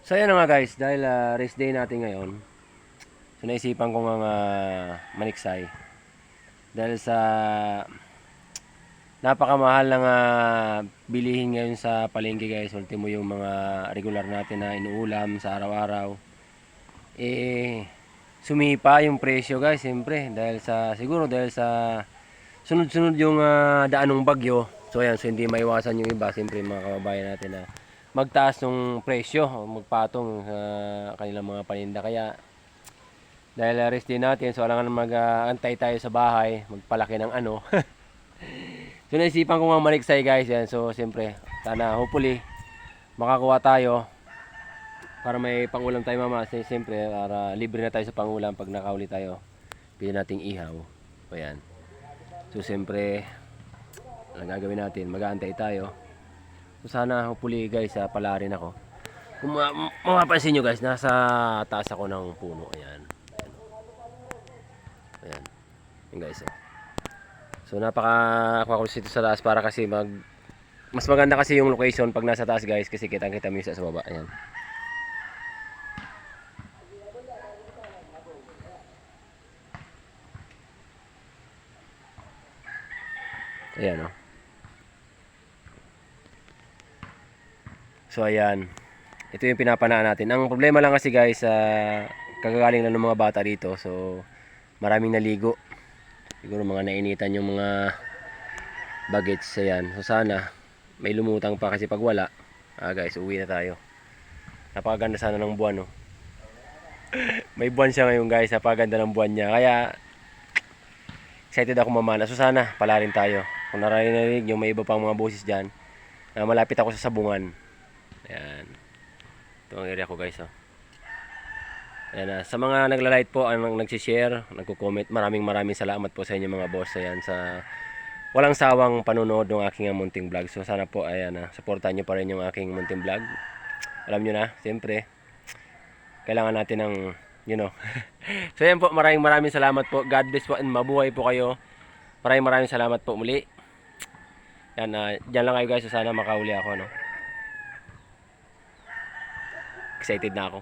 So ayan na nga guys, dahil rest day natin ngayon, so naisipan ko nga maniksay. Dahil sa napakamahal ng bilihin ngayon sa palengke guys, ultimo yung mga regular natin na inuulam sa araw-araw. Sumipa yung presyo guys, siyempre. Dahil sa sunod-sunod yung daanong bagyo. So ayan, so hindi maiwasan yung iba, siyempre mga kababayan natin na magtaas ng presyo, magpatong sa kanilang mga paninda. Kaya dahil rest din natin, so alangan mag-antay tayo sa bahay, magpalaki ng ano. So naisipan ko nga maniksay guys, yan. So siyempre, sana hopefully makakuha tayo para may pangulam tayo mama. Siyempre, para libre na tayo sa pangulam pag nakauli tayo. Pili nating ihaw. O yan. So siyempre, ang gagawin natin, mag-aantay tayo. So sana hopefully guys, pala rin ako. Kung mapapansin nyo guys, nasa taas ako ng puno. Ayan. Ayan. Ayan guys. So napaka-aquaculture dito sa taas para kasi mas maganda kasi yung location pag nasa taas guys, kasi kitang-kita mo yung sa baba. Ayan. Ayan o. So ayan. Ito yung pinapanaan natin. Ang problema lang kasi guys, kagagaling lang ng mga bata dito. So maraming naligo. Siguro mga nainitan yung mga bagets. Ayan. So sana may lumutang pa kasi pag wala, guys, uwi na tayo. Napakaganda sana ng buwan, no? May buwan siya ngayon guys. Napakaganda ng buwan niya. Kaya excited ako mamana. So sana pala rin tayo. Kung narinig nyo, may iba pang mga boses dyan. Malapit ako sa sabungan. Ayan. Ito ang area ko guys. Oh. Ayan, sa mga nagla-like po, ang nagsishare, nagko-comment, maraming salamat po sa inyo mga boss. Ayan, sa walang sawang panonood ng aking munting vlog. So sana po, ayan, supportan nyo pa rin yung aking munting vlog. Alam nyo na, siyempre, kailangan natin ng, you know. So ayan po, maraming salamat po. God bless po and mabuhay po kayo. Maraming salamat po muli. Yan, dyan lang kayo guys. So sana makauli ako, no? Excited na ako.